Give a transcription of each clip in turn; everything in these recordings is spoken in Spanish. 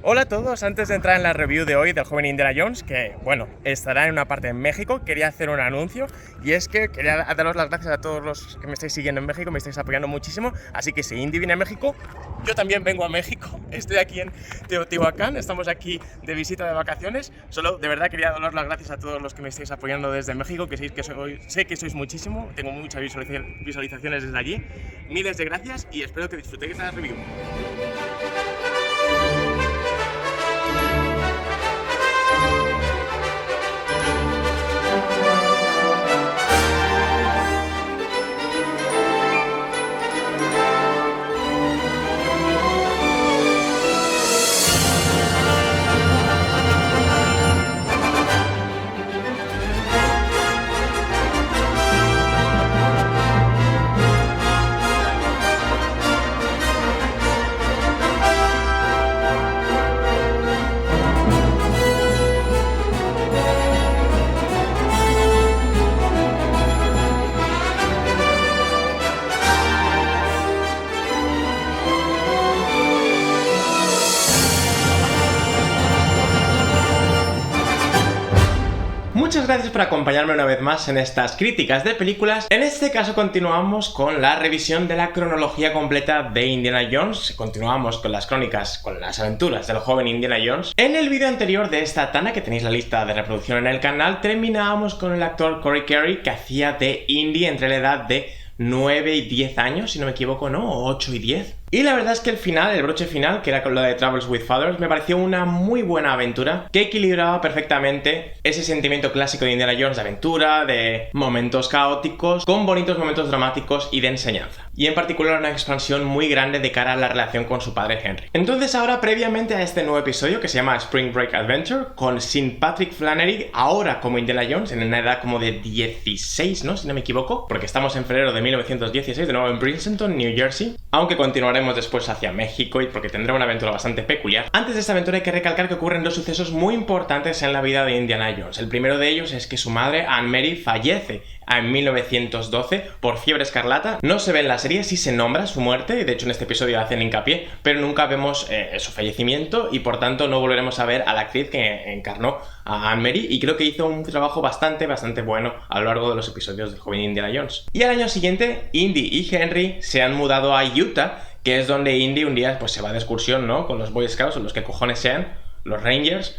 Hola a todos, antes de entrar en la review de hoy del joven Indiana Jones, que bueno, estará en una parte en México, quería hacer un anuncio y es que quería daros las gracias a todos los que me estáis siguiendo en México, me estáis apoyando muchísimo, así que si Indy viene a México, yo también vengo a México, estoy aquí en Teotihuacán, estamos aquí de visita de vacaciones, solo de verdad quería daros las gracias a todos los que me estáis apoyando desde México, que sé que sois muchísimo, tengo muchas visualizaciones desde allí, miles de gracias y espero que disfrutéis de la review. Muchas gracias por acompañarme una vez más en estas críticas de películas. En este caso continuamos con la revisión de la cronología completa de Indiana Jones. Continuamos con las crónicas, con las aventuras del joven Indiana Jones. En el vídeo anterior de esta tanda, que tenéis la lista de reproducción en el canal, terminábamos con el actor Corey Carey, que hacía de Indy entre la edad de 9 y 10 años, si no me equivoco, ¿no? O 8 y 10. Y la verdad es que el final, el broche final, que era con lo de Travels with Fathers, me pareció una muy buena aventura que equilibraba perfectamente ese sentimiento clásico de Indiana Jones de aventura, de momentos caóticos, con bonitos momentos dramáticos y de enseñanza. Y en particular una expansión muy grande de cara a la relación con su padre Henry. Entonces ahora, previamente a este nuevo episodio que se llama Spring Break Adventure, con Sean Patrick Flanery, ahora como Indiana Jones, en una edad como de 16, ¿no? Si no me equivoco, porque estamos en febrero de 1916, de nuevo en Princeton, New Jersey, aunque continuaremos después hacia México y porque tendrá una aventura bastante peculiar. Antes de esta aventura hay que recalcar que ocurren dos sucesos muy importantes en la vida de Indiana Jones. El primero de ellos es que su madre, Anne Mary, fallece en 1912 por fiebre escarlata. No se ve en la serie, sí se nombra su muerte, y de hecho en este episodio hacen hincapié, pero nunca vemos su fallecimiento y por tanto no volveremos a ver a la actriz que encarnó a Anne Mary, y creo que hizo un trabajo bastante bueno a lo largo de los episodios del joven Indiana Jones. Y al año siguiente, Indy y Henry se han mudado a Utah, que es donde Indy un día pues se va de excursión, ¿no? Con los Boy Scouts, o los que cojones sean, los Rangers,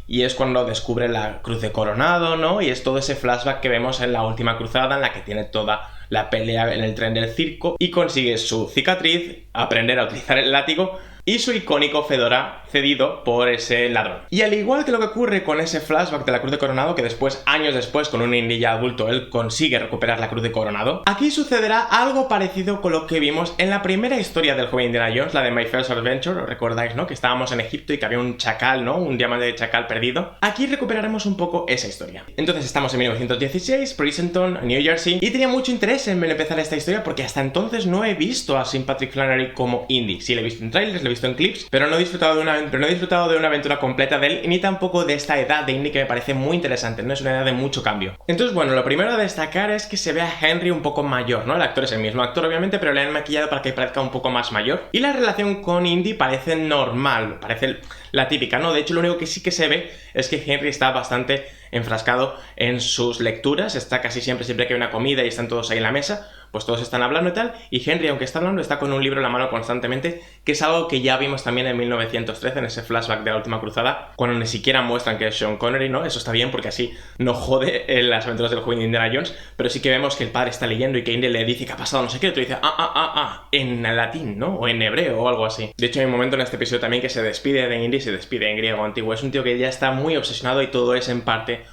y es cuando descubre la Cruz de Coronado, ¿no? Y es todo ese flashback que vemos en la última cruzada, en la que tiene toda la pelea en el tren del circo y consigue su cicatriz, aprender a utilizar el látigo y su icónico fedora cedido por ese ladrón. Y al igual que lo que ocurre con ese flashback de la Cruz de Coronado, que después, años después, con un Indy ya adulto, él consigue recuperar la Cruz de Coronado, aquí sucederá algo parecido con lo que vimos en la primera historia del joven Indiana Jones, la de My First Adventure, ¿os recordáis, no? Que estábamos en Egipto y que había un chacal, ¿no? Un diamante de chacal perdido. Aquí recuperaremos un poco esa historia. Entonces estamos en 1916, Princeton, New Jersey, y tenía mucho interés en empezar esta historia porque hasta entonces no he visto a Sean Patrick Flanery como Indy. Sí, le he visto en trailers, le he visto en clips, pero no he disfrutado de una aventura completa de él, ni tampoco de esta edad de Indy, que me parece muy interesante, ¿no? Es una edad de mucho cambio. Entonces, bueno, lo primero a destacar es que se ve a Henry un poco mayor, ¿no? El actor es el mismo actor, obviamente, pero le han maquillado para que parezca un poco más mayor. Y la relación con Indy parece normal, parece la típica, ¿no? De hecho, lo único que sí que se ve es que Henry está bastante enfrascado en sus lecturas, está casi siempre que hay una comida y están todos ahí en la mesa, pues todos están hablando y tal, y Henry, aunque está hablando, está con un libro en la mano constantemente, que es algo que ya vimos también en 1913, en ese flashback de la última cruzada, cuando ni siquiera muestran que es Sean Connery, ¿no? Eso está bien porque así no jode en las aventuras del joven Indiana Jones, pero sí que vemos que el padre está leyendo y que Indy le dice que ha pasado no sé qué, y otro dice, en latín, ¿no? O en hebreo o algo así. De hecho, hay un momento en este episodio también que se despide de Indy, se despide en griego antiguo. Es un tío que ya está muy obsesionado y todo es en parte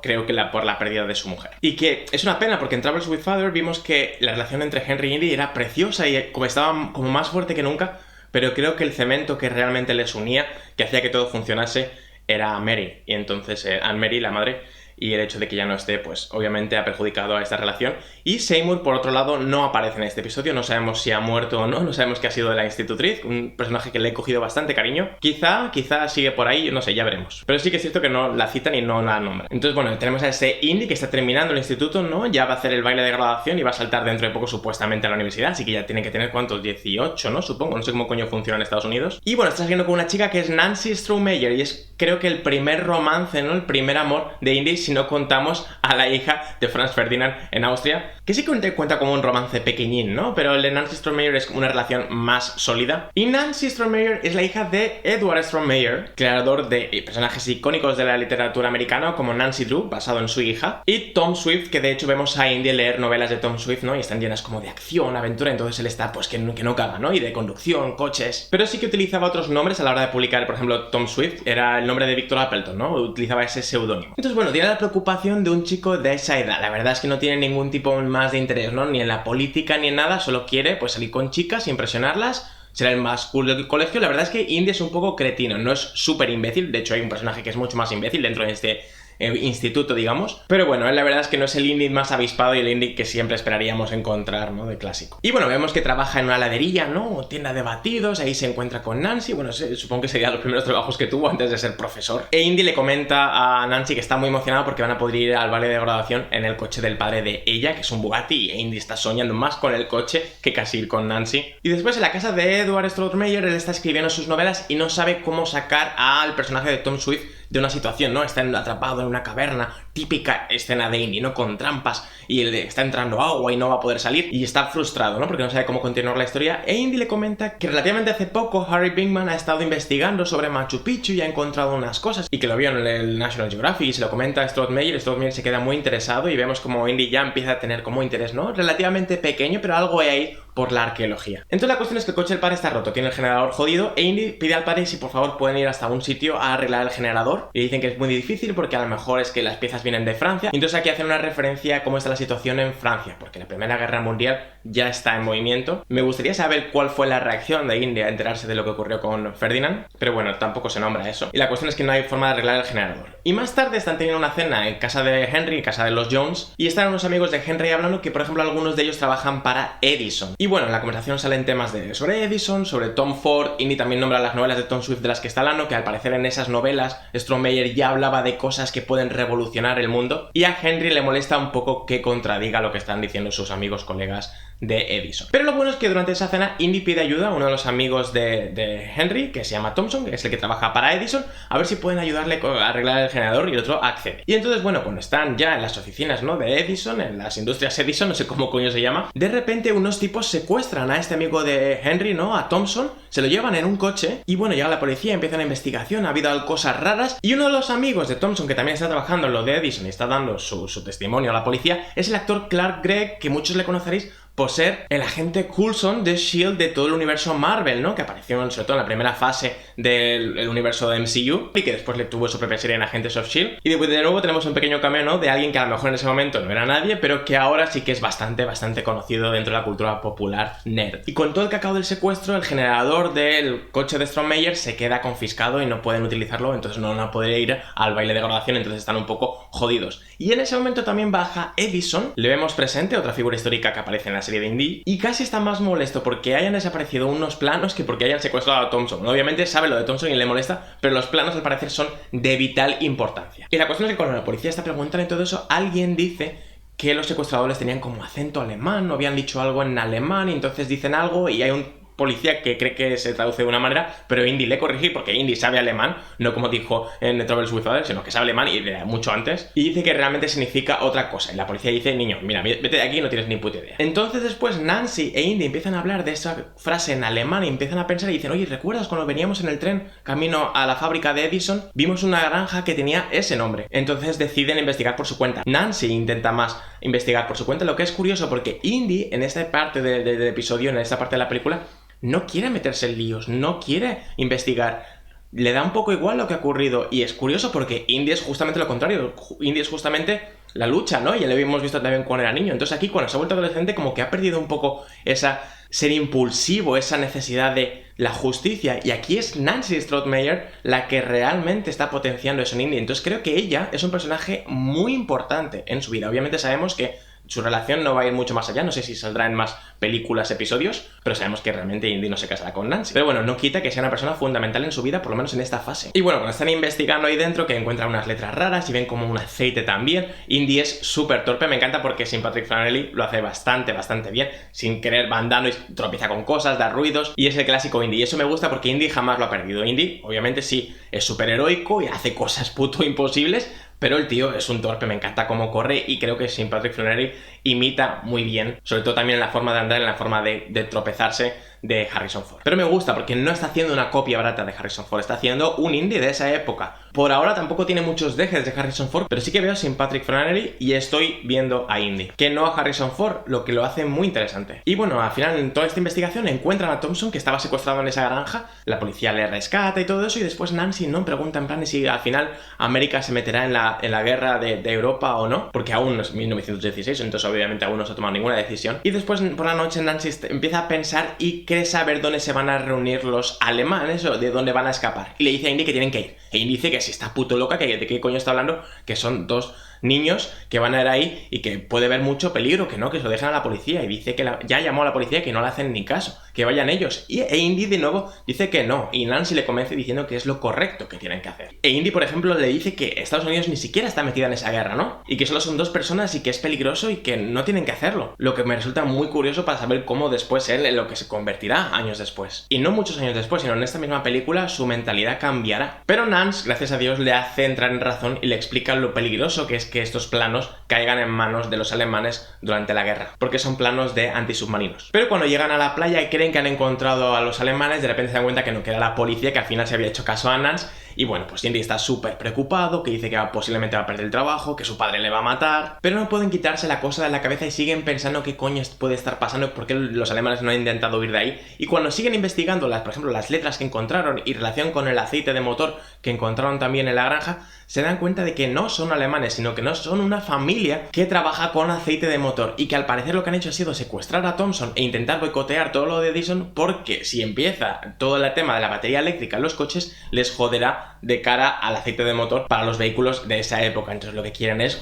creo que por la pérdida de su mujer. Y que es una pena porque en Travels with Father vimos que la relación entre Henry y Indy era preciosa y como estaba como más fuerte que nunca, pero creo que el cemento que realmente les unía, que hacía que todo funcionase, era Mary. Y entonces Anne Mary, la madre, y el hecho de que ya no esté, pues obviamente ha perjudicado a esta relación. Y Seymour, por otro lado, no aparece en este episodio, no sabemos si ha muerto o no, no sabemos qué ha sido de la institutriz, un personaje que le he cogido bastante cariño. Quizá sigue por ahí, no sé, ya veremos. Pero sí que es cierto que no la citan y no la nombran. Entonces, bueno, tenemos a ese Indy que está terminando el instituto, ¿no? Ya va a hacer el baile de graduación y va a saltar dentro de poco supuestamente a la universidad, así que ya tiene que tener, ¿cuántos? 18, ¿no? Supongo, no sé cómo coño funciona en Estados Unidos. Y bueno, está saliendo con una chica que es Nancy Strohmeyer y es, creo que el primer romance, ¿no? El primer amor de Indy, si no contamos a la hija de Franz Ferdinand en Austria, que sí que cuenta como un romance pequeñín, ¿no? Pero el de Nancy Strohmeyer es una relación más sólida. Y Nancy Strohmeyer es la hija de Edward Strohmeyer, creador de personajes icónicos de la literatura americana como Nancy Drew, basado en su hija, y Tom Swift, que de hecho vemos a Indy leer novelas de Tom Swift, ¿no? Y están llenas como de acción, aventura, entonces él está, pues, que no caga, ¿no? Y de conducción, coches. Pero sí que utilizaba otros nombres a la hora de publicar, por ejemplo, Tom Swift era el nombre de Victor Appleton, ¿no? Utilizaba ese seudónimo. Entonces, bueno, tiene la preocupación de un chico de esa edad. La verdad es que no tiene ningún tipo más de interés, ¿no? Ni en la política ni en nada, solo quiere, pues, salir con chicas, impresionarlas, será el más cool del colegio. La verdad es que Indy es un poco cretino, no es súper imbécil, de hecho hay un personaje que es mucho más imbécil dentro de este instituto, digamos. Pero bueno, la verdad es que no es el Indy más avispado y el Indy que siempre esperaríamos encontrar, ¿no? De clásico. Y bueno, vemos que trabaja en una heladería, ¿no? Tienda de batidos, ahí se encuentra con Nancy. Bueno, supongo que serían los primeros trabajos que tuvo antes de ser profesor. E Indy le comenta a Nancy que está muy emocionado porque van a poder ir al baile de graduación en el coche del padre de ella, que es un Bugatti, e Indy está soñando más con el coche que casi ir con Nancy. Y después en la casa de Edward Strohmeyer, él está escribiendo sus novelas y no sabe cómo sacar al personaje de Tom Swift de una situación, ¿no? Está atrapado en una caverna, típica escena de Indy, ¿no? Con trampas y él está entrando agua y no va a poder salir y está frustrado, ¿no? Porque no sabe cómo continuar la historia. E Indy le comenta que relativamente hace poco Harry Pinkman ha estado investigando sobre Machu Picchu y ha encontrado unas cosas y que lo vio en el National Geographic y se lo comenta a Strohmeyer. Strohmeyer se queda muy interesado y vemos como Indy ya empieza a tener como interés, ¿no? Relativamente pequeño, pero algo hay ahí por la arqueología. Entonces la cuestión es que el coche del padre está roto, tiene el generador jodido e Indy pide al padre si por favor pueden ir hasta un sitio a arreglar el generador y dicen que es muy difícil porque a lo mejor es que las piezas vienen de Francia. Y entonces aquí hacen una referencia a cómo está la situación en Francia, porque la Primera Guerra Mundial ya está en movimiento. Me gustaría saber cuál fue la reacción de Indy a enterarse de lo que ocurrió con Ferdinand, pero bueno, tampoco se nombra eso. Y la cuestión es que no hay forma de arreglar el generador. Y más tarde están teniendo una cena en casa de Henry, en casa de los Jones, y están unos amigos de Henry hablando que, por ejemplo, algunos de ellos trabajan para Edison. Y bueno, en la conversación salen temas sobre Edison, sobre Tom Ford. Indy también nombra las novelas de Tom Swift de las que está hablando, que al parecer en esas novelas Strohmeyer ya hablaba de cosas que pueden revolucionar el mundo. Y a Henry le molesta un poco que contradiga lo que están diciendo sus amigos colegas de Edison. Pero lo bueno es que durante esa cena Indy pide ayuda a uno de los amigos de Henry, que se llama Thompson, que es el que trabaja para Edison, a ver si pueden ayudarle a arreglar el generador, y el otro accede. Y entonces, bueno, cuando están ya en las oficinas, ¿no? de Edison, en las industrias Edison, no sé cómo coño se llama, de repente unos tipos secuestran a este amigo de Henry, ¿no? A Thompson, se lo llevan en un coche y bueno, llega la policía, empieza una investigación, ha habido cosas raras y uno de los amigos de Thompson, que también está trabajando en lo de Edison y está dando su testimonio a la policía, es el actor Clark Gregg, que muchos le conoceréis por ser el agente Coulson de S.H.I.E.L.D. de todo el universo Marvel, ¿no? Que apareció sobre todo en la primera fase del universo de MCU y que después le tuvo su propia serie en Agentes of S.H.I.E.L.D. Y de nuevo tenemos un pequeño cameo, ¿no? De alguien que a lo mejor en ese momento no era nadie, pero que ahora sí que es bastante conocido dentro de la cultura popular nerd. Y con todo el cacao del secuestro, el generador del coche de Strohmeyer se queda confiscado y no pueden utilizarlo, entonces no van a poder ir al baile de graduación, entonces están un poco jodidos. Y en ese momento también baja Edison, le vemos presente, otra figura histórica que aparece en la serie de Indy, y casi está más molesto porque hayan desaparecido unos planos que porque hayan secuestrado a Thompson. Obviamente sabe lo de Thompson y le molesta, pero los planos al parecer son de vital importancia. Y la cuestión es que cuando la policía está preguntando y todo eso, alguien dice que los secuestradores tenían como acento alemán, no habían dicho algo en alemán, y entonces dicen algo y hay un policía que cree que se traduce de una manera, pero Indy le corrige porque Indy sabe alemán, no como dijo en The Troubles with Others, sino que sabe alemán y de mucho antes, y dice que realmente significa otra cosa. Y la policía dice, niño, mira, vete de aquí, no tienes ni puta idea. Entonces después Nancy e Indy empiezan a hablar de esa frase en alemán y empiezan a pensar y dicen, oye, ¿recuerdas cuando veníamos en el tren camino a la fábrica de Edison? Vimos una granja que tenía ese nombre. Entonces deciden investigar por su cuenta. Nancy intenta más investigar por su cuenta, lo que es curioso porque Indy en esta parte del episodio, en esta parte de la película, no quiere meterse en líos, no quiere investigar. Le da un poco igual lo que ha ocurrido. Y es curioso porque Indy es justamente lo contrario. Indy es justamente la lucha, ¿no? Ya lo habíamos visto también cuando era niño. Entonces aquí, cuando se ha vuelto adolescente, como que ha perdido un poco esa ser impulsivo, esa necesidad de la justicia. Y aquí es Nancy Stroudmeyer la que realmente está potenciando eso en Indy. Entonces creo que ella es un personaje muy importante en su vida. Obviamente sabemos que su relación no va a ir mucho más allá, no sé si saldrá en más películas, episodios, pero sabemos que realmente Indy no se casará con Nancy. Pero bueno, no quita que sea una persona fundamental en su vida, por lo menos en esta fase. Y bueno, cuando están investigando ahí dentro, que encuentran unas letras raras y ven como un aceite también, Indy es súper torpe, me encanta porque sin Patrick Flannery lo hace bastante bien, sin querer va andando y tropieza con cosas, da ruidos, y es el clásico Indy, y eso me gusta porque Indy jamás lo ha perdido. Indy, obviamente sí, es súper heroico y hace cosas puto imposibles, pero el tío es un torpe, me encanta cómo corre y creo que sin Patrick Flannery imita muy bien, sobre todo también en la forma de andar, en la forma de tropezarse de Harrison Ford. Pero me gusta porque no está haciendo una copia barata de Harrison Ford, está haciendo un Indy de esa época. Por ahora tampoco tiene muchos dejes de Harrison Ford, pero sí que veo sin Patrick Flannery y estoy viendo a Indy, que no a Harrison Ford, lo que lo hace muy interesante. Y bueno, al final en toda esta investigación encuentran a Thompson, que estaba secuestrado en esa granja, la policía le rescata y todo eso, y después Nancy no pregunta en plan de si al final América se meterá en la guerra de Europa o no, porque aún no es 1916, entonces obviamente aún no se ha tomado ninguna decisión. Y después por la noche Nancy empieza a pensar y cree saber dónde se van a reunir los alemanes o de dónde van a escapar. Y le dice a Indy que tienen que ir. E Indy dice que si está puto loca, que de qué coño está hablando, que son dos niños que van a ir ahí y que puede haber mucho peligro, que no, que se lo dejan a la policía, y dice que ya llamó a la policía y que no le hacen ni caso, que vayan ellos. E Indy de nuevo dice que no, y Nancy le convence diciendo que es lo correcto que tienen que hacer. E Indy, por ejemplo, le dice que Estados Unidos ni siquiera está metida en esa guerra, ¿no? Y que solo son dos personas y que es peligroso y que no tienen que hacerlo. Lo que me resulta muy curioso para saber cómo después él en lo que se convertirá años después. Y no muchos años después, sino en esta misma película su mentalidad cambiará. Pero Nance, gracias a Dios, le hace entrar en razón y le explica lo peligroso que es que estos planos caigan en manos de los alemanes durante la guerra, porque son planos de antisubmarinos. Pero cuando llegan a la playa y creen que han encontrado a los alemanes, de repente se dan cuenta que no, que era la policía, que al final se había hecho caso a Nance. Y bueno, pues Indy está súper preocupado, que dice que posiblemente va a perder el trabajo, que su padre le va a matar, pero no pueden quitarse la cosa de la cabeza y siguen pensando qué coño puede estar pasando, por qué los alemanes no han intentado huir de ahí. Y cuando siguen investigando, por ejemplo, las letras que encontraron y relación con el aceite de motor que encontraron también en la granja, se dan cuenta de que no son alemanes, sino que no son una familia que trabaja con aceite de motor, y que al parecer lo que han hecho ha sido secuestrar a Thompson e intentar boicotear todo lo de Edison, porque si empieza todo el tema de la batería eléctrica en los coches, les joderá de cara al aceite de motor para los vehículos de esa época. Entonces lo que quieren es,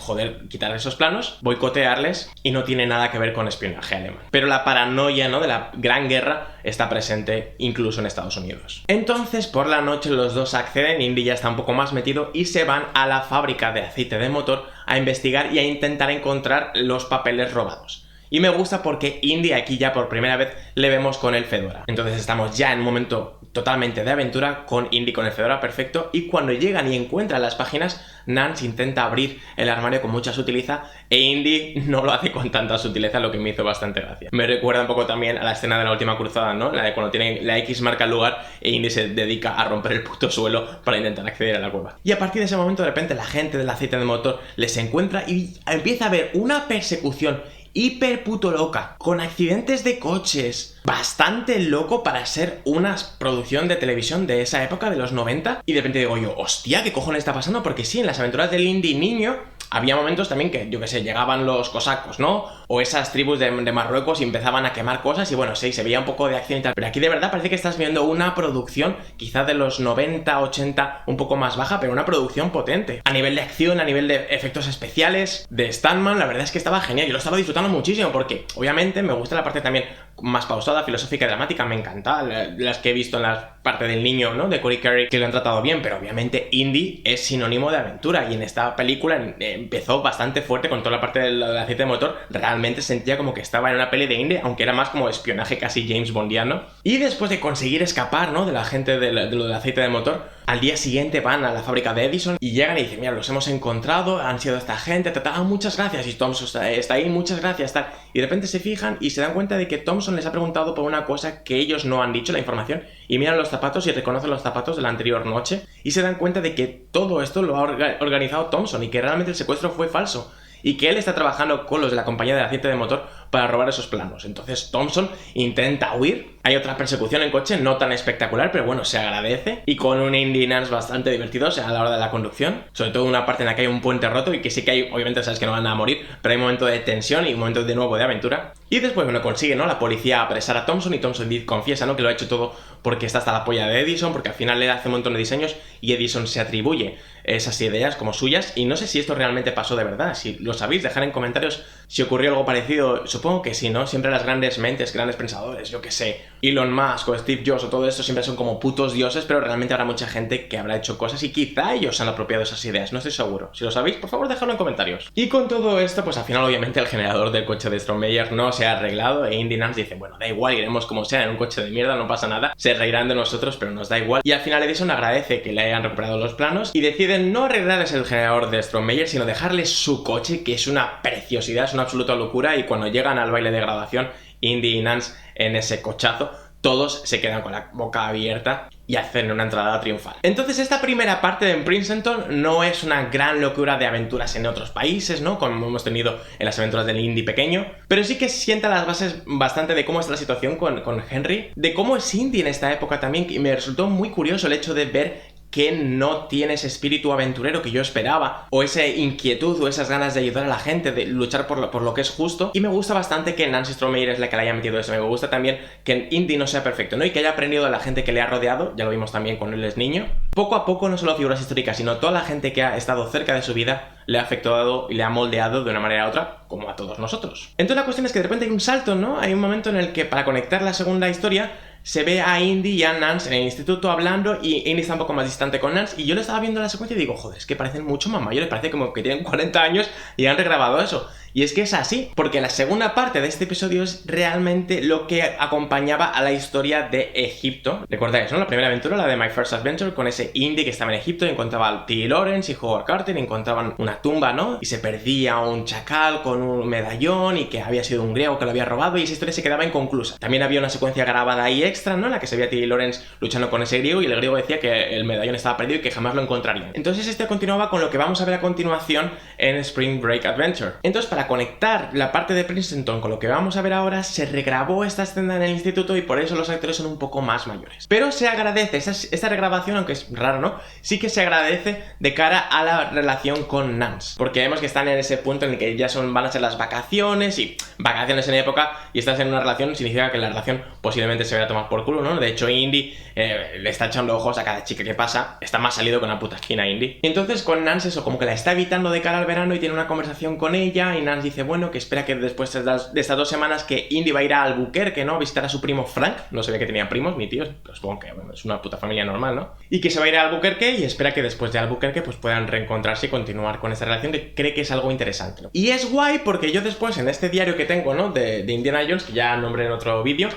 quitar esos planos, boicotearles, y no tiene nada que ver con espionaje alemán. Pero la paranoia, ¿no?, de la Gran Guerra está presente incluso en Estados Unidos. Entonces por la noche los dos acceden, Indy ya está un poco más metido y se van a la fábrica de aceite de motor a investigar y a intentar encontrar los papeles robados. Y me gusta porque Indy aquí ya por primera vez le vemos con el fedora. Entonces estamos ya en un momento totalmente de aventura con Indy con el fedora perfecto, y cuando llegan y encuentran las páginas, Nance intenta abrir el armario con mucha sutileza e Indy no lo hace con tanta sutileza, lo que me hizo bastante gracia. Me recuerda un poco también a la escena de la última cruzada, ¿no? La de cuando tiene la X marca el lugar e Indy se dedica a romper el puto suelo para intentar acceder a la cueva. Y a partir de ese momento de repente la gente del aceite de motor les encuentra y empieza a haber una persecución hiper puto loca, con accidentes de coches, bastante loco para ser una producción de televisión de esa época, de los 90, y de repente digo yo, hostia, ¿qué cojones está pasando? Porque sí, en las aventuras del Indy niño había momentos también que, yo qué sé, llegaban los cosacos, ¿no? O esas tribus de Marruecos y empezaban a quemar cosas y bueno, sí, se veía un poco de acción y tal, pero aquí de verdad parece que estás viendo una producción quizá de los 90, 80, un poco más baja, pero una producción potente. A nivel de acción, a nivel de efectos especiales, de Stuntman, la verdad es que estaba genial, yo lo estaba disfrutando muchísimo porque obviamente me gusta la parte también más pausada, filosófica y dramática, me encanta las que he visto en la parte del niño, ¿no?, de Corey Carey, que lo han tratado bien, pero obviamente Indy es sinónimo de aventura y en esta película empezó bastante fuerte con toda la parte del aceite de motor, realmente sentía como que estaba en una peli de Indy, aunque era más como espionaje casi James Bondiano. Y después de conseguir escapar, ¿no?, de la gente de lo del aceite de motor, al día siguiente van a la fábrica de Edison y llegan y dicen, mira, los hemos encontrado, han sido esta gente, muchas gracias, y Thompson está ahí, muchas gracias, tal. Y de repente se fijan y se dan cuenta de que Thompson les ha preguntado por una cosa que ellos no han dicho, la información, y miran los zapatos y reconocen los zapatos de la anterior noche y se dan cuenta de que todo esto lo ha organizado Thompson y que realmente el secuestro fue falso. Y que él está trabajando con los de la compañía de aceite de motor para robar esos planos. Entonces Thompson intenta huir. Hay otra persecución en coche, no tan espectacular, pero bueno, se agradece. Y con un Indy y Nance bastante divertidos a la hora de la conducción. Sobre todo una parte en la que hay un puente roto y que sí que hay, obviamente sabes que no van a morir, pero hay un momento de tensión y un momento de nuevo de aventura. Y después, bueno, consigue, ¿no?, la policía apresar a Thompson y Thompson confiesa, ¿no?, que lo ha hecho todo porque está hasta la polla de Edison, porque al final le hace un montón de diseños y Edison se atribuye esas ideas como suyas. Y no sé si esto realmente pasó de verdad. Si lo sabéis, dejar en comentarios si ocurrió algo parecido. Supongo que sí, ¿no? Siempre las grandes mentes, grandes pensadores, yo que sé, Elon Musk o Steve Jobs o todo esto siempre son como putos dioses, pero realmente habrá mucha gente que habrá hecho cosas y quizá ellos han apropiado esas ideas, no estoy seguro. Si lo sabéis, por favor, dejadlo en comentarios. Y con todo esto, pues al final obviamente el generador del coche de Strommeyer no se ha arreglado e Indy y Nance dice, bueno, da igual, iremos como sea en un coche de mierda, no pasa nada, se reirán de nosotros, pero nos da igual. Y al final Edison agradece que le hayan recuperado los planos y deciden no arreglarles el generador de Strommeyer, sino dejarles su coche, que es una preciosidad, es una absoluta locura. Y cuando llegan al baile de graduación, Indy y Nance en ese cochazo, todos se quedan con la boca abierta y hacen una entrada triunfal. Entonces esta primera parte de Princeton no es una gran locura de aventuras en otros países, ¿no?, como hemos tenido en las aventuras del Indy pequeño, pero sí que sienta las bases bastante de cómo está la situación con Henry, de cómo es Indy en esta época también, y me resultó muy curioso el hecho de ver que no tiene ese espíritu aventurero que yo esperaba, o esa inquietud o esas ganas de ayudar a la gente, de luchar por lo que es justo. Y me gusta bastante que Nance Strommeyer es la que le haya metido eso. Me gusta también que Indy no sea perfecto, ¿no?, y que haya aprendido de la gente que le ha rodeado, ya lo vimos también cuando él es niño. Poco a poco, no solo figuras históricas, sino toda la gente que ha estado cerca de su vida le ha afectado y le ha moldeado de una manera u otra, como a todos nosotros. Entonces la cuestión es que de repente hay un salto, ¿no? Hay un momento en el que para conectar la segunda historia se ve a Indy y a Nance en el instituto hablando y Indy está un poco más distante con Nance y yo le estaba viendo la secuencia y digo, joder, es que parecen mucho más mayores, parece como que tienen 40 años y han regrabado eso. Y es que es así, porque la segunda parte de este episodio es realmente lo que acompañaba a la historia de Egipto. ¿Recordáis, no? La primera aventura, la de My First Adventure, con ese Indy que estaba en Egipto y encontraba a T. Lawrence y Howard Carter y encontraban una tumba, ¿no? Y se perdía un chacal con un medallón y que había sido un griego que lo había robado y esa historia se quedaba inconclusa. También había una secuencia grabada ahí extra, ¿no?, en la que se veía a T. Lawrence luchando con ese griego y el griego decía que el medallón estaba perdido y que jamás lo encontrarían. Entonces este continuaba con lo que vamos a ver a continuación en Spring Break Adventure. Entonces para conectar la parte de Princeton con lo que vamos a ver ahora, se regrabó esta escena en el instituto y por eso los actores son un poco más mayores. Pero se agradece, esta regrabación, aunque es raro, ¿no?, sí que se agradece de cara a la relación con Nance, porque vemos que están en ese punto en el que ya van a ser las vacaciones y vacaciones en época y estás en una relación significa que la relación posiblemente se vaya a tomar por culo, ¿no? De hecho Indy le está echando ojos a cada chica que pasa, está más salido con la puta esquina Indy. Y entonces con Nance eso, como que la está evitando de cara al verano y tiene una conversación con ella y Nance dice, bueno, que espera que después de estas 2 semanas que Indy va a ir a Albuquerque, ¿no?, a visitar a su primo Frank, no sabía que tenía primos, mi tío, pero supongo que bueno, es una puta familia normal, ¿no? Y que se va a ir a Albuquerque y espera que después de Albuquerque pues puedan reencontrarse y continuar con esta relación que cree que es algo interesante, ¿no? Y es guay porque yo después en este diario que tengo, ¿no?, de Indiana Jones, que ya nombré en otro vídeo,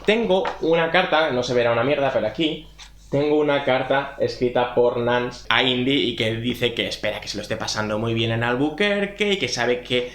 tengo una carta, no se verá una mierda, pero aquí tengo una carta escrita por Nance a Indy y que dice que espera que se lo esté pasando muy bien en Albuquerque y que sabe que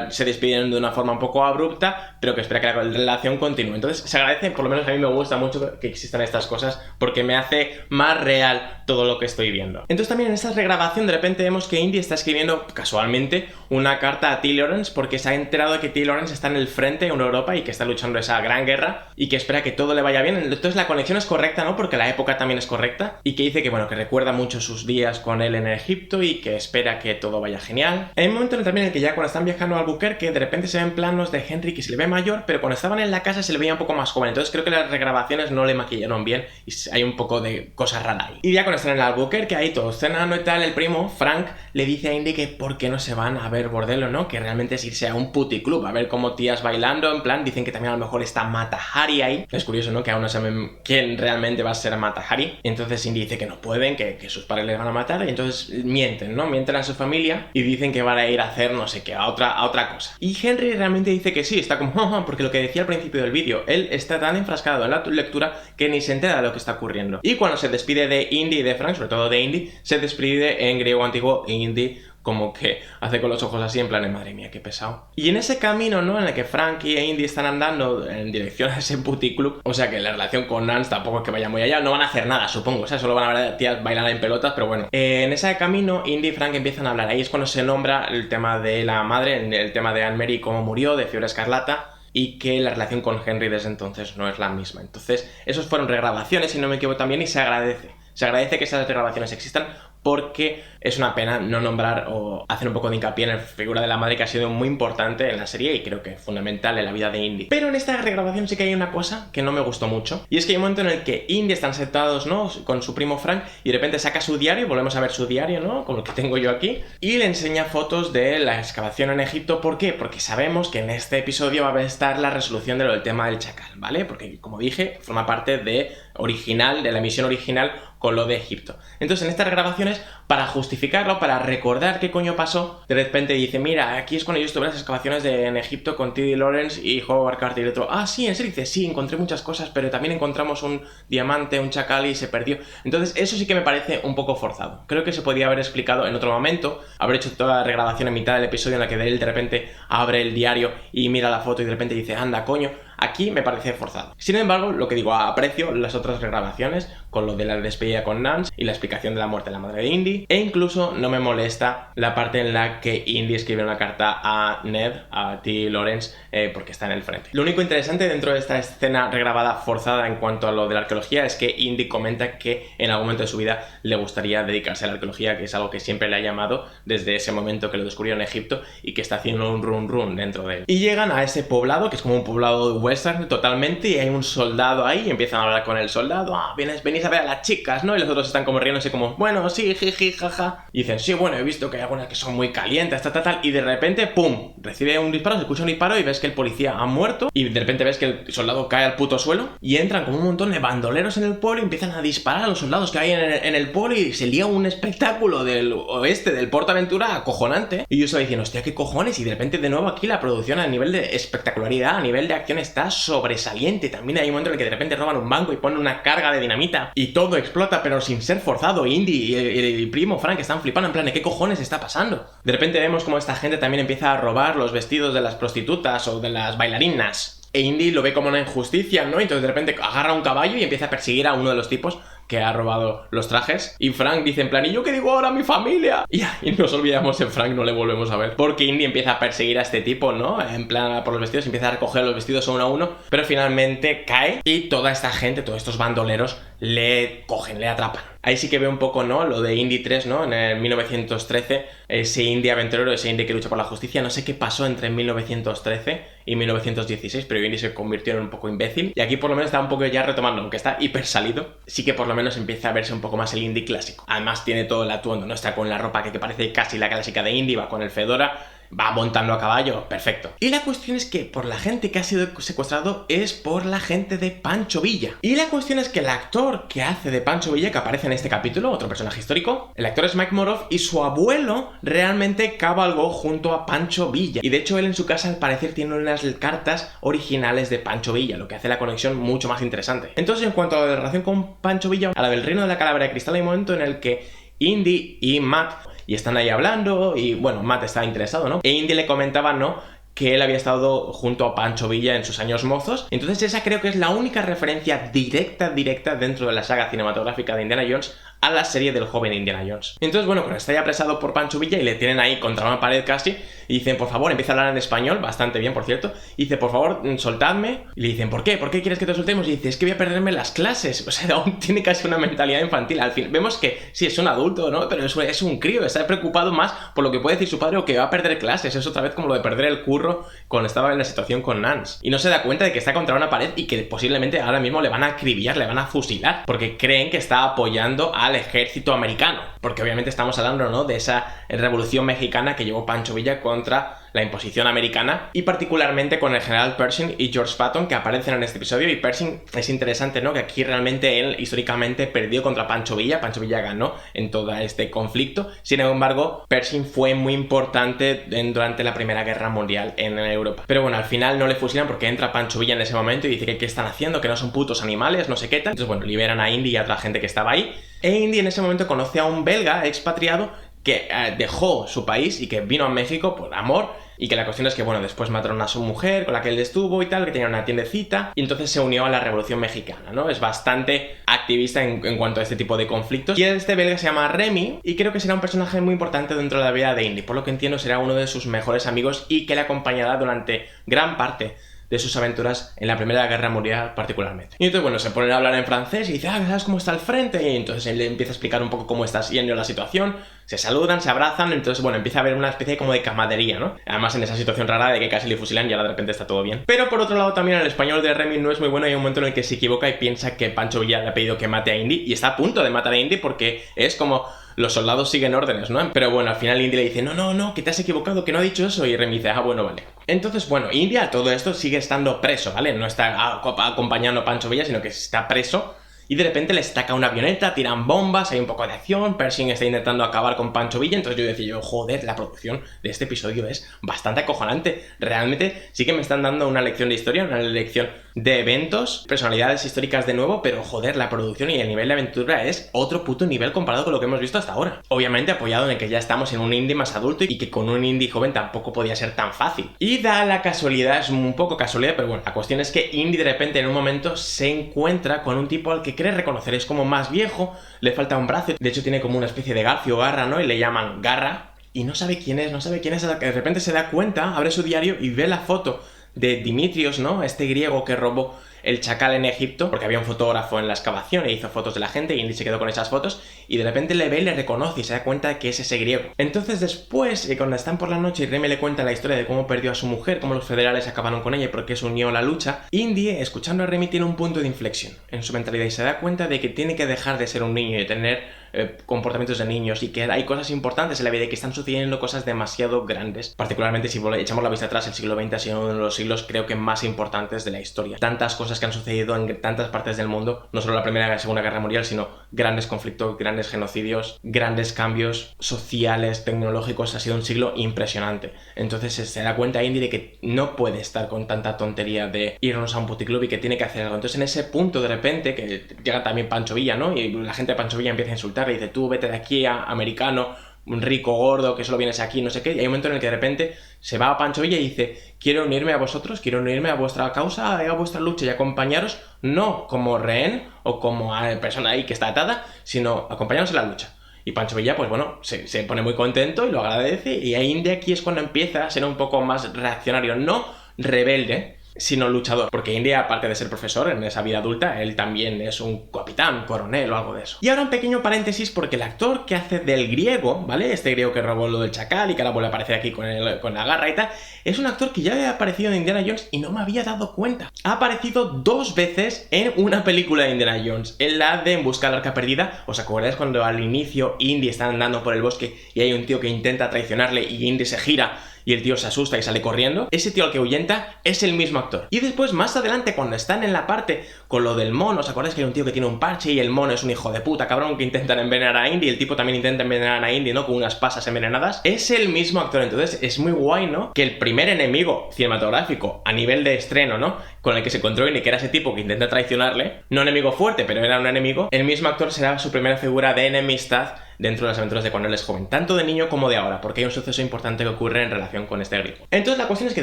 se despiden de una forma un poco abrupta, pero que espera que la relación continúe. Entonces se agradece, por lo menos a mí me gusta mucho que existan estas cosas porque me hace más real todo lo que estoy viendo. Entonces también en esta regrabación de repente vemos que Indy está escribiendo casualmente una carta a T. Lawrence porque se ha enterado de que T. Lawrence está en el frente en Europa y que está luchando esa gran guerra y que espera que todo le vaya bien. Entonces la conexión es correcta, ¿no?, porque la época también es correcta y que dice que bueno, que recuerda mucho sus días con él en Egipto y que espera que todo vaya genial. Hay un momento también en el que ya cuando están viajando a Albuquerque de repente se ven planos de Henry que se le ve mayor, pero cuando estaban en la casa se le veía un poco más joven. Entonces creo que las regrabaciones no le maquillaron bien y hay un poco de cosa rara ahí. Y ya cuando están en Albuquerque ahí todos cenando y tal, el primo Frank le dice a Indy que por qué no se van a ver bordelo, ¿no?, que realmente es irse a un puticlub a ver como tías bailando, en plan dicen que también a lo mejor está Mata Hari ahí. Es curioso, ¿no?, que aún no saben quién realmente va a ser Mata Hari. Y entonces Indy dice que no pueden, que sus padres les van a matar y entonces mienten, ¿no?, mienten a su familia y dicen que van a ir a hacer no sé qué, a otra cosa. Y Henry realmente dice que sí, está como porque lo que decía al principio del vídeo, él está tan enfrascado en la lectura que ni se entera de lo que está ocurriendo. Y cuando se despide de Indy y de Frank, sobre todo de Indy, se despide en griego antiguo Indy como que hace con los ojos así en plan de madre mía, qué pesado. Y en ese camino, ¿no? En el que Frank y Indy están andando en dirección a ese puticlub, o sea que la relación con Nance tampoco es que vaya muy allá, no van a hacer nada, supongo, o sea, solo van a ver a tías bailar en pelotas, pero bueno. En ese camino, Indy y Frank empiezan a hablar, ahí es cuando se nombra el tema de la madre, el tema de Anne-Marie, cómo murió, de fiebre escarlata, y que la relación con Henry desde entonces no es la misma. Entonces, esos fueron regrabaciones, si no me equivoco también, y se agradece. Se agradece que esas regrabaciones existan porque es una pena no nombrar o hacer un poco de hincapié en la figura de la madre que ha sido muy importante en la serie y creo que fundamental en la vida de Indy. Pero en esta regrabación sí que hay una cosa que no me gustó mucho y es que hay un momento en el que Indy están sentados, ¿no? Con su primo Frank y de repente saca su diario, volvemos a ver su diario, ¿no? Como el que tengo yo aquí, y le enseña fotos de la excavación en Egipto. ¿Por qué? Porque sabemos que en este episodio va a estar la resolución de lo del tema del chacal, ¿vale? Porque como dije, forma parte de la emisión original con lo de Egipto. Entonces en estas regrabaciones, para justificarlo, para recordar qué coño pasó, de repente dice, mira, aquí es cuando yo estuve en las excavaciones en Egipto con T.D. Lawrence y Howard Carter y otro, ah, sí, en serio, dice, sí, encontré muchas cosas, pero también encontramos un diamante, un chacal y se perdió. Entonces eso sí que me parece un poco forzado. Creo que se podía haber explicado en otro momento, haber hecho toda la regrabación en mitad del episodio en la que él de repente abre el diario y mira la foto y de repente dice, anda, coño. Aquí me parece forzado. Sin embargo, lo que digo, aprecio las otras regrabaciones con lo de la despedida con Nance y la explicación de la muerte de la madre de Indy, e incluso no me molesta la parte en la que Indy escribe una carta a Ned, a T. Lawrence, porque está en el frente. Lo único interesante dentro de esta escena regrabada forzada en cuanto a lo de la arqueología es que Indy comenta que en algún momento de su vida le gustaría dedicarse a la arqueología, que es algo que siempre le ha llamado desde ese momento que lo descubrió en Egipto y que está haciendo un run dentro de él. Y llegan a ese poblado, que es como un poblado western totalmente, y hay un soldado ahí y empiezan a hablar con el soldado, venís a ver a las chicas, ¿no? Y los otros están como riéndose como, bueno, sí, jiji, jaja. Y dicen, sí, bueno, he visto que hay algunas que son muy calientes, tal, y de repente, ¡pum! Recibe un disparo, se escucha un disparo y ves que el policía ha muerto y de repente ves que el soldado cae al puto suelo y entran como un montón de bandoleros en el pueblo y empiezan a disparar a los soldados que hay en el pueblo y se lía un espectáculo del oeste, del PortAventura, acojonante. Y yo estaba diciendo, hostia, qué cojones, y de repente de nuevo aquí la producción a nivel de espectacularidad, a nivel de acción está sobresaliente. También hay un momento en el que de repente roban un banco y ponen una carga de dinamita y todo explota pero sin ser forzado. Indy y el primo Frank están flipando en plan de ¿qué cojones está pasando? De repente vemos como esta gente también empieza a robar los vestidos de las prostitutas o de las bailarinas. E Indy lo ve como una injusticia, ¿no? Entonces de repente agarra un caballo y empieza a perseguir a uno de los tipos que ha robado los trajes. Y Frank dice en plan, ¿y yo qué digo ahora a mi familia? Y nos olvidamos de Frank, no le volvemos a ver. Porque Indy empieza a perseguir a este tipo, ¿no? En plan, por los vestidos, empieza a recoger los vestidos uno a uno. Pero finalmente cae y toda esta gente, todos estos bandoleros, le cogen, le atrapan. Ahí sí que veo un poco, ¿no? Lo de Indy 3, ¿no? En el 1913, ese Indy aventurero, ese Indy que lucha por la justicia. No sé qué pasó entre 1913 y 1916, pero Indy se convirtió en un poco imbécil. Y aquí por lo menos está un poco ya retomando, aunque está hiper salido. Sí que por lo menos empieza a verse un poco más el Indy clásico. Además tiene todo el atuendo, ¿no? Está con la ropa que parece casi la clásica de Indy, va con el fedora, va montando a caballo, perfecto. Y la cuestión es que por la gente que ha sido secuestrado es por la gente de Pancho Villa. Y la cuestión es que el actor que hace de Pancho Villa, que aparece en este capítulo, otro personaje histórico, el actor es Mike Moroff y su abuelo realmente cabalgó junto a Pancho Villa. Y de hecho él en su casa al parecer tiene unas cartas originales de Pancho Villa, lo que hace la conexión mucho más interesante. Entonces en cuanto a la relación con Pancho Villa, a la del Reino de la Calavera de Cristal, hay un momento en el que Indy y Matt y están ahí hablando y bueno, Matt está interesado, ¿no? E Indy le comentaba, ¿no?, que él había estado junto a Pancho Villa en sus años mozos. Entonces esa creo que es la única referencia directa dentro de la saga cinematográfica de Indiana Jones a la serie del joven Indiana Jones. Entonces, bueno, cuando está ya apresado por Pancho Villa y le tienen ahí contra una pared casi, y dicen, por favor, empieza a hablar en español, bastante bien, por cierto, y dice, por favor, soltadme. Y le dicen, ¿por qué? ¿Por qué quieres que te soltemos? Y dice, es que voy a perderme las clases. O sea, aún tiene casi una mentalidad infantil. Al fin, vemos que sí, es un adulto, ¿no? Pero es un crío, está preocupado más por lo que puede decir su padre o que va a perder clases. Es otra vez como lo de perder el curro cuando estaba en la situación con Nance. Y no se da cuenta de que está contra una pared y que posiblemente ahora mismo le van a acribillar, le van a fusilar, porque creen que está apoyando al ejército americano. Porque obviamente estamos hablando, ¿no?, de esa revolución mexicana que llevó Pancho Villa contra la imposición americana, y particularmente con el general Pershing y George Patton, que aparecen en este episodio. Y Pershing es interesante, ¿no?, que aquí realmente él históricamente perdió contra Pancho Villa ganó en todo este conflicto. Sin embargo, Pershing fue muy importante durante la Primera Guerra Mundial en Europa. Pero bueno, al final no le fusilan porque entra Pancho Villa en ese momento y dice que qué están haciendo, que no son putos animales, no sé qué tal. Entonces bueno, liberan a Indy y a otra gente que estaba ahí. E Indy en ese momento conoce a un belga expatriado que dejó su país y que vino a México por amor, y que la cuestión es que, bueno, después mataron a su mujer con la que él estuvo y tal, que tenía una tiendecita, y entonces se unió a la Revolución Mexicana, ¿no? Es bastante activista en cuanto a este tipo de conflictos. Y este belga se llama Remy, y creo que será un personaje muy importante dentro de la vida de Indy. Por lo que entiendo, será uno de sus mejores amigos y que le acompañará durante gran parte de sus aventuras en la Primera Guerra Mundial particularmente. Y entonces, bueno, se ponen a hablar en francés y dice, ¿sabes cómo está el frente? Y entonces él le empieza a explicar un poco cómo está siendo la situación, se saludan, se abrazan, entonces, bueno, empieza a haber una especie como de camaradería, ¿no? Además, en esa situación rara de que casi le fusilan y ahora de repente está todo bien. Pero por otro lado, también el español de Remy no es muy bueno, hay un momento en el que se equivoca y piensa que Pancho Villa le ha pedido que mate a Indy, y está a punto de matar a Indy porque es como... los soldados siguen órdenes, ¿no? Pero bueno, al final Indy le dice, no, que te has equivocado, que no ha dicho eso, y Remy dice, bueno, vale. Entonces, bueno, Indy a todo esto sigue estando preso, ¿vale? No está acompañando a Pancho Villa, sino que está preso. Y de repente les ataca una avioneta, tiran bombas, hay un poco de acción, Pershing está intentando acabar con Pancho Villa, entonces yo decía, joder, la producción de este episodio es bastante acojonante. Realmente sí que me están dando una lección de historia, una lección de eventos, personalidades históricas de nuevo, pero joder, la producción y el nivel de aventura es otro puto nivel comparado con lo que hemos visto hasta ahora. Obviamente apoyado en que ya estamos en un indie más adulto y que con un indie joven tampoco podía ser tan fácil. Y da la casualidad, es un poco casualidad, pero bueno, la cuestión es que Indy de repente en un momento se encuentra con un tipo al que cree reconocer, es como más viejo, le falta un brazo, de hecho tiene como una especie de garfio o garra, ¿no? Y le llaman Garra, y no sabe quién es, hasta que de repente se da cuenta, abre su diario y ve la foto de Dimitrios, ¿no? Este griego que robó el chacal en Egipto, porque había un fotógrafo en la excavación e hizo fotos de la gente y Indy se quedó con esas fotos y de repente le ve y le reconoce y se da cuenta de que es ese griego. Entonces después, cuando están por la noche y Remy le cuenta la historia de cómo perdió a su mujer, cómo los federales acabaron con ella y por qué se unió a la lucha, Indy, escuchando a Remy, tiene un punto de inflexión en su mentalidad y se da cuenta de que tiene que dejar de ser un niño y tener comportamientos de niños y que hay cosas importantes en la vida y que están sucediendo cosas demasiado grandes. Particularmente si echamos la vista atrás, el siglo XX ha sido uno de los siglos creo que más importantes de la historia. Tantas cosas que han sucedido en tantas partes del mundo, no solo la Primera y la Segunda Guerra Mundial, sino grandes conflictos, grandes genocidios, grandes cambios sociales, tecnológicos. Ha sido un siglo impresionante. Entonces se da cuenta Indy de que no puede estar con tanta tontería de irnos a un puticlub y que tiene que hacer algo. Entonces en ese punto de repente, que llega también Pancho Villa, ¿no? Y la gente de Pancho Villa empieza a insultar, le dice, tú vete de aquí, americano, un rico gordo que solo vienes aquí, no sé qué, y hay un momento en el que de repente se va a Pancho Villa y dice, quiero unirme a vosotros, quiero unirme a vuestra causa, a vuestra lucha y acompañaros, no como rehén o como persona ahí que está atada, sino acompañaros en la lucha. Y Pancho Villa, pues bueno, se pone muy contento y lo agradece, y ahí de aquí es cuando empieza a ser un poco más reaccionario, no rebelde, sino luchador, porque Indy, aparte de ser profesor en esa vida adulta, él también es un capitán, un coronel o algo de eso. Y ahora un pequeño paréntesis, porque el actor que hace del griego, ¿vale? Este griego que robó lo del chacal y que ahora vuelve a aparecer aquí con la garra y tal, es un actor que ya había aparecido en Indiana Jones y no me había dado cuenta. Ha aparecido 2 veces en una película de Indiana Jones, en la de En busca del arca perdida. ¿Os acordáis cuando al inicio Indy está andando por el bosque y hay un tío que intenta traicionarle y Indy se gira y el tío se asusta y sale corriendo? Ese tío al que ahuyenta es el mismo actor. Y después, más adelante, cuando están en la parte con lo del mono, ¿os acordáis que hay un tío que tiene un parche y el mono es un hijo de puta cabrón que intentan envenenar a Indy y el tipo también intenta envenenar a Indy, ¿no? Con unas pasas envenenadas. Es el mismo actor. Entonces es muy guay, ¿no? Que el primer enemigo cinematográfico a nivel de estreno, ¿no? Con el que se encontró Indy, que era ese tipo que intenta traicionarle, no enemigo fuerte, pero era un enemigo, el mismo actor será su primera figura de enemistad dentro de las aventuras de cuando él es joven, tanto de niño como de ahora, porque hay un suceso importante que ocurre en relación con este griego. Entonces la cuestión es que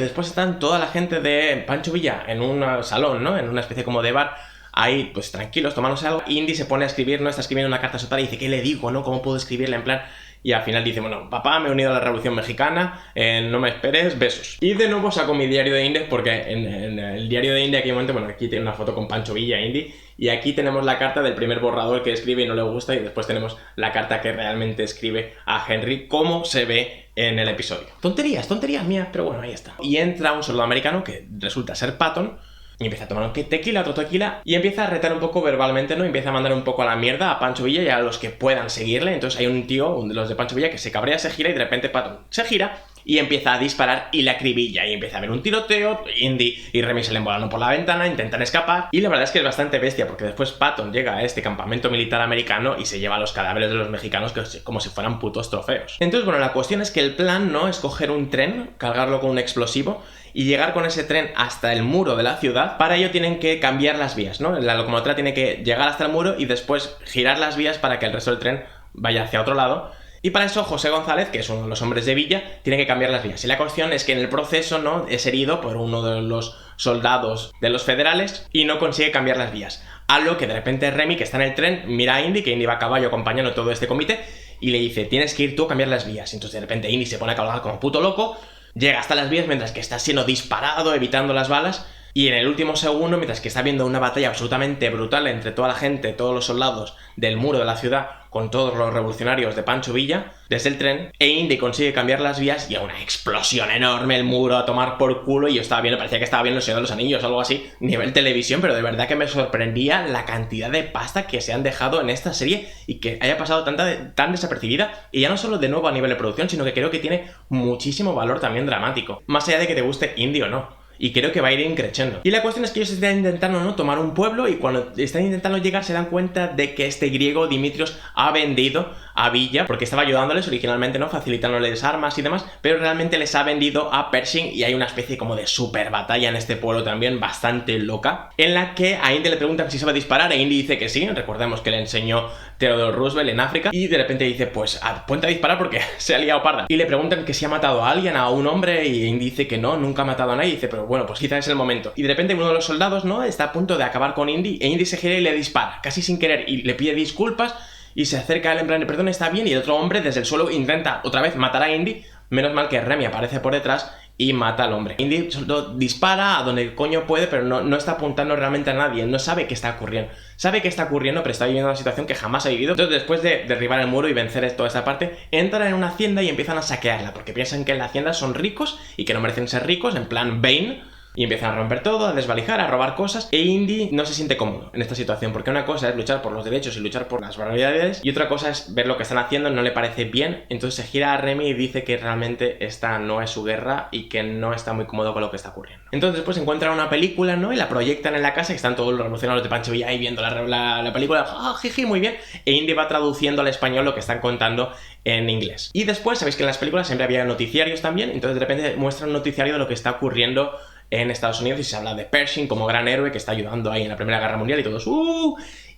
después están toda la gente de Pancho Villa en un salón, ¿no? En una especie como de bar, ahí pues tranquilos, tomándose algo. Indy se pone a escribir, ¿no? Está escribiendo una carta a su padre y dice, ¿qué le digo, no? ¿Cómo puedo escribirle? En plan... Y al final dice, bueno, papá, me he unido a la Revolución Mexicana, no me esperes, besos. Y de nuevo saco mi diario de Indy, porque en el diario de Indy aquí un momento, bueno, aquí tiene una foto con Pancho Villa, Indy, y aquí tenemos la carta del primer borrador que escribe y no le gusta, y después tenemos la carta que realmente escribe a Henry, como se ve en el episodio. Tonterías mías, pero bueno, ahí está. Y entra un soldado americano que resulta ser Patton, y empieza a tomar un tequila, otro tequila, y empieza a retar un poco verbalmente, ¿no? Empieza a mandar un poco a la mierda a Pancho Villa y a los que puedan seguirle. Entonces hay un tío, uno de los de Pancho Villa, que se cabrea, se gira y de repente Patton se gira y empieza a disparar y la acribilla. Y empieza a haber un tiroteo, Indy y Remy salen volando por la ventana, intentan escapar. Y la verdad es que es bastante bestia, porque después Patton llega a este campamento militar americano y se lleva los cadáveres de los mexicanos como si fueran putos trofeos. Entonces, bueno, la cuestión es que el plan, ¿no? Es coger un tren, cargarlo con un explosivo y llegar con ese tren hasta el muro de la ciudad. Para ello tienen que cambiar las vías, ¿no? La locomotora tiene que llegar hasta el muro y después girar las vías para que el resto del tren vaya hacia otro lado. Y para eso José González, que es uno de los hombres de Villa, tiene que cambiar las vías. Y la cuestión es que en el proceso, ¿no?, es herido por uno de los soldados de los federales y no consigue cambiar las vías. A lo que de repente Remy, que está en el tren, mira a Indy, que Indy va a caballo acompañando todo este comité, y le dice, tienes que ir tú a cambiar las vías. Entonces de repente Indy se pone a cabalgar como puto loco, llega hasta las vías mientras que está siendo disparado, evitando las balas, y en el último segundo, mientras que está viendo una batalla absolutamente brutal entre toda la gente, todos los soldados del muro de la ciudad, con todos los revolucionarios de Pancho Villa, desde el tren, e Indy consigue cambiar las vías y a una explosión enorme, el muro a tomar por culo, y yo estaba viendo, parecía que estaba viendo El Señor de los Anillos o algo así, nivel televisión, pero de verdad que me sorprendía la cantidad de pasta que se han dejado en esta serie y que haya pasado tan desapercibida, y ya no solo de nuevo a nivel de producción, sino que creo que tiene muchísimo valor también dramático, más allá de que te guste Indy o no. Y creo que va a ir creciendo. Y la cuestión es que ellos están intentando, ¿no?, tomar un pueblo, y cuando están intentando llegar se dan cuenta de que este griego Dimitrios ha vendido a Villa, porque estaba ayudándoles originalmente, ¿no?, facilitándoles armas y demás, pero realmente les ha vendido a Pershing, y hay una especie como de super batalla en este pueblo también bastante loca, en la que a Indy le preguntan si sabe disparar, e Indy dice que sí, recordemos que le enseñó Theodore Roosevelt en África, y de repente dice, pues ponte a disparar porque se ha liado parda. Y le preguntan que si ha matado a alguien, a un hombre, y Indy dice que no, nunca ha matado a nadie, y dice, pero bueno, pues quizás es el momento. Y de repente uno de los soldados, ¿no?, está a punto de acabar con Indy, e Indy se gira y le dispara, casi sin querer, y le pide disculpas, y se acerca a él en plan, perdón, está bien, y el otro hombre desde el suelo intenta otra vez matar a Indy, menos mal que Remy aparece por detrás y mata al hombre. Indy solo dispara a donde coño puede, pero no está apuntando realmente a nadie, no sabe qué está ocurriendo. Sabe que está ocurriendo, pero está viviendo una situación que jamás ha vivido. Entonces, después de derribar el muro y vencer toda esta parte, entran en una hacienda y empiezan a saquearla, porque piensan que en la hacienda son ricos y que no merecen ser ricos, en plan Bane. Y empiezan a romper todo, a desvalijar, a robar cosas, e Indy no se siente cómodo en esta situación, porque una cosa es luchar por los derechos y luchar por las barbaridades, y otra cosa es ver lo que están haciendo, no le parece bien. Entonces se gira a Remy y dice que realmente esta no es su guerra y que no está muy cómodo con lo que está ocurriendo. Entonces después encuentran una película, ¿no?, y la proyectan en la casa, y están todos los revolucionarios de Pancho Villa ahí viendo la película, jiji, muy bien, e Indy va traduciendo al español lo que están contando en inglés. Y después, sabéis que en las películas siempre había noticiarios también, entonces de repente muestran un noticiario de lo que está ocurriendo en Estados Unidos, y se habla de Pershing como gran héroe que está ayudando ahí en la Primera Guerra Mundial, y todos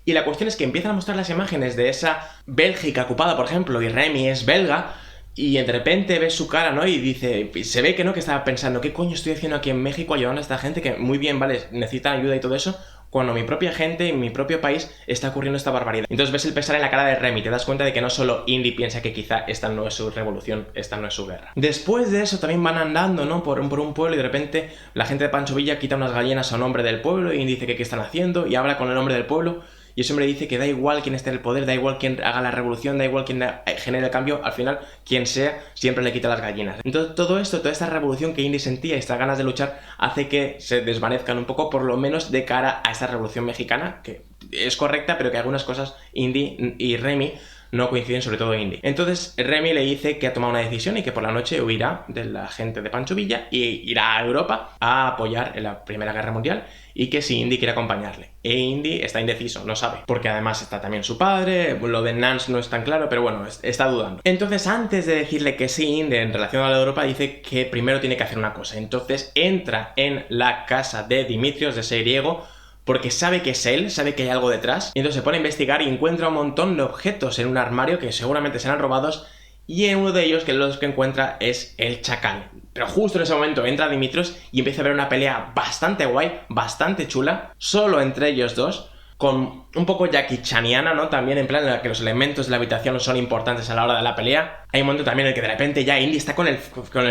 Y la cuestión es que empiezan a mostrar las imágenes de esa Bélgica ocupada, por ejemplo, y Remy es belga, y de repente ves su cara, ¿no?, y dice, se ve que no, que estaba pensando, ¿qué coño estoy haciendo aquí en México ayudando a esta gente que muy bien, vale, necesitan ayuda y todo eso, cuando mi propia gente, en mi propio país, está ocurriendo esta barbaridad? Entonces ves el pesar en la cara de Remy, te das cuenta de que no solo Indy piensa que quizá esta no es su revolución, esta no es su guerra. Después de eso también van andando, ¿no?, por un pueblo, y de repente la gente de Pancho Villa quita unas gallinas a un hombre del pueblo, y Indy dice que qué están haciendo, y habla con el hombre del pueblo, y ese hombre dice que da igual quién esté en el poder, da igual quién haga la revolución, da igual quién genere el cambio, al final, quien sea, siempre le quita las gallinas. Entonces todo esto, toda esta revolución que Indy sentía y estas ganas de luchar, hace que se desvanezcan un poco, por lo menos de cara a esta revolución mexicana, que es correcta, pero que algunas cosas Indy y Remy no coinciden, sobre todo Indy. Entonces Remy le dice que ha tomado una decisión y que por la noche huirá de la gente de Pancho Villa y irá a Europa a apoyar en la Primera Guerra Mundial, y que si Indy quiere acompañarle. E Indy está indeciso, no sabe, porque además está también su padre, lo de Nance no es tan claro, pero bueno, está dudando. Entonces, antes de decirle que sí, Indy, en relación a la de Europa, dice que primero tiene que hacer una cosa. Entonces entra en la casa de Dimitrios, de ese griego, porque sabe que es él, sabe que hay algo detrás, y entonces se pone a investigar y encuentra un montón de objetos en un armario que seguramente serán robados, y en uno de ellos, que los que encuentra, es el chacal. Pero justo en ese momento entra Dimitrios y empieza a ver una pelea bastante guay, bastante chula, solo entre ellos dos, con un poco Jackie Chaniana, ¿no?, también en plan en la que los elementos de la habitación son importantes a la hora de la pelea. Hay un momento también en el que de repente ya Indy está con el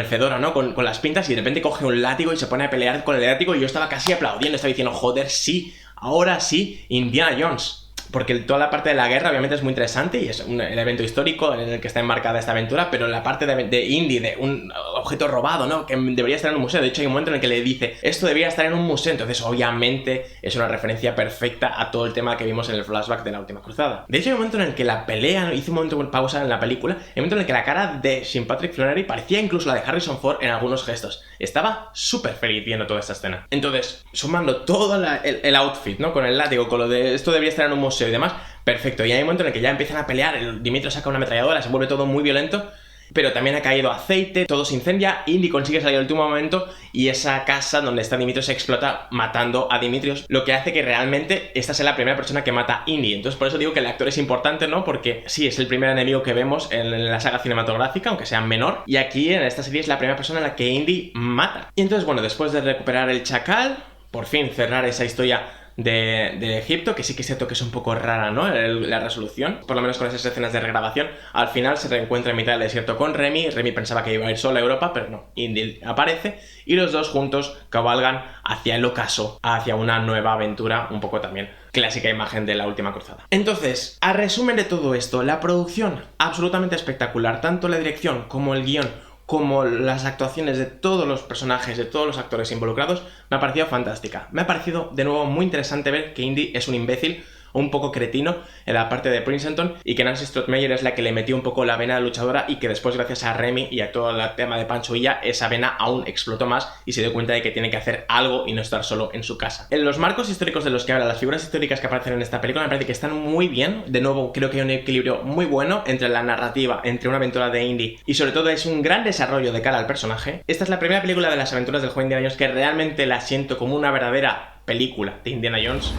fedora, ¿no?, con las pintas, y de repente coge un látigo y se pone a pelear con el látigo, y yo estaba casi aplaudiendo, estaba diciendo, joder, sí, ahora sí, Indiana Jones. Porque toda la parte de la guerra obviamente es muy interesante y es el evento histórico en el que está enmarcada esta aventura, pero la parte de Indy, de un objeto robado, ¿no?, que debería estar en un museo. De hecho hay un momento en el que le dice, esto debería estar en un museo. Entonces obviamente es una referencia perfecta a todo el tema que vimos en el flashback de la Última Cruzada. De hecho hay un momento en el que la pelea, hizo un momento de pausa en la película, hay un momento en el que la cara de Sean Patrick Flanery parecía incluso la de Harrison Ford en algunos gestos. Estaba súper feliz viendo toda esta escena. Entonces, sumando todo el outfit, ¿no?, con el látigo, con lo de esto debería estar en un museo y demás, perfecto. Y hay un momento en el que ya empiezan a pelear, el Dimitrios saca una ametralladora, se vuelve todo muy violento, pero también ha caído aceite, todo se incendia, Indy consigue salir al último momento y esa casa donde está Dimitrios se explota matando a Dimitrios, lo que hace que realmente esta sea la primera persona que mata a Indy. Entonces por eso digo que el actor es importante, ¿no? Porque sí, es el primer enemigo que vemos en la saga cinematográfica, aunque sea menor, y aquí en esta serie es la primera persona en la que Indy mata. Y entonces, bueno, después de recuperar el chacal, por fin cerrar esa historia de Egipto, que sí que es cierto que es un poco rara, ¿no? La resolución, por lo menos con esas escenas de regrabación. Al final se reencuentra en mitad del desierto con Remy. Remy pensaba que iba a ir sola a Europa, pero no, Indy aparece y los dos juntos cabalgan hacia el ocaso, hacia una nueva aventura, un poco también clásica imagen de la última cruzada. Entonces, a resumen de todo esto, la producción absolutamente espectacular, tanto la dirección como el guión, como las actuaciones de todos los personajes, de todos los actores involucrados, me ha parecido fantástica. Me ha parecido, de nuevo, muy interesante ver que Indy es un imbécil, un poco cretino en la parte de Princeton, y que Nancy Strothmeyer es la que le metió un poco la vena luchadora, y que después, gracias a Remy y a todo el tema de Pancho Villa, esa vena aún explotó más y se dio cuenta de que tiene que hacer algo y no estar solo en su casa. En los marcos históricos de los que habla, las figuras históricas que aparecen en esta película, me parece que están muy bien. De nuevo, creo que hay un equilibrio muy bueno entre la narrativa, entre una aventura de Indy, y sobre todo es un gran desarrollo de cara al personaje. Esta es la primera película de las aventuras del joven Indiana Jones que realmente la siento como una verdadera película de Indiana Jones.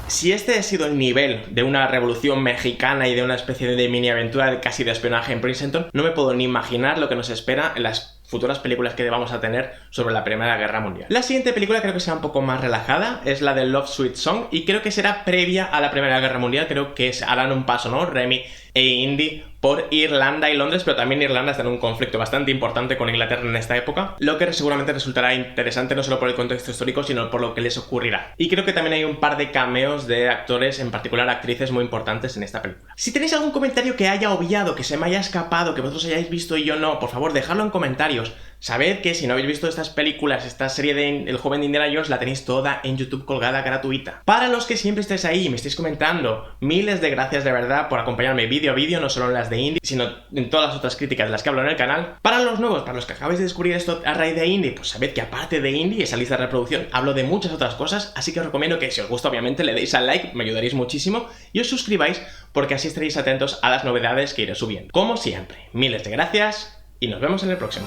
Si este ha sido el nivel de una revolución mexicana y de una especie de mini aventura casi de espionaje en Princeton, no me puedo ni imaginar lo que nos espera en las futuras películas que vamos a tener sobre la Primera Guerra Mundial. La siguiente película creo que será un poco más relajada, es la de Love Sweet Song, y creo que será previa a la Primera Guerra Mundial. Creo que harán un paso, ¿no? Remy e Indy por Irlanda y Londres, pero también Irlanda está en un conflicto bastante importante con Inglaterra en esta época, lo que seguramente resultará interesante no solo por el contexto histórico, sino por lo que les ocurrirá. Y creo que también hay un par de cameos de actores, en particular actrices muy importantes en esta película. Si tenéis algún comentario que haya obviado, que se me haya escapado, que vosotros hayáis visto y yo no, por favor, dejadlo en comentarios. Sabed que si no habéis visto estas películas, esta serie de El joven de Indiana Jones, la tenéis toda en YouTube colgada gratuita. Para los que siempre estáis ahí y me estáis comentando, miles de gracias de verdad por acompañarme vídeo a vídeo, no solo en las de Indy, sino en todas las otras críticas de las que hablo en el canal. Para los nuevos, para los que acabáis de descubrir esto a raíz de Indy, pues sabed que aparte de Indy, esa lista de reproducción, hablo de muchas otras cosas, así que os recomiendo que si os gusta, obviamente, le deis al like, me ayudaréis muchísimo, y os suscribáis porque así estaréis atentos a las novedades que iré subiendo. Como siempre, miles de gracias y nos vemos en el próximo.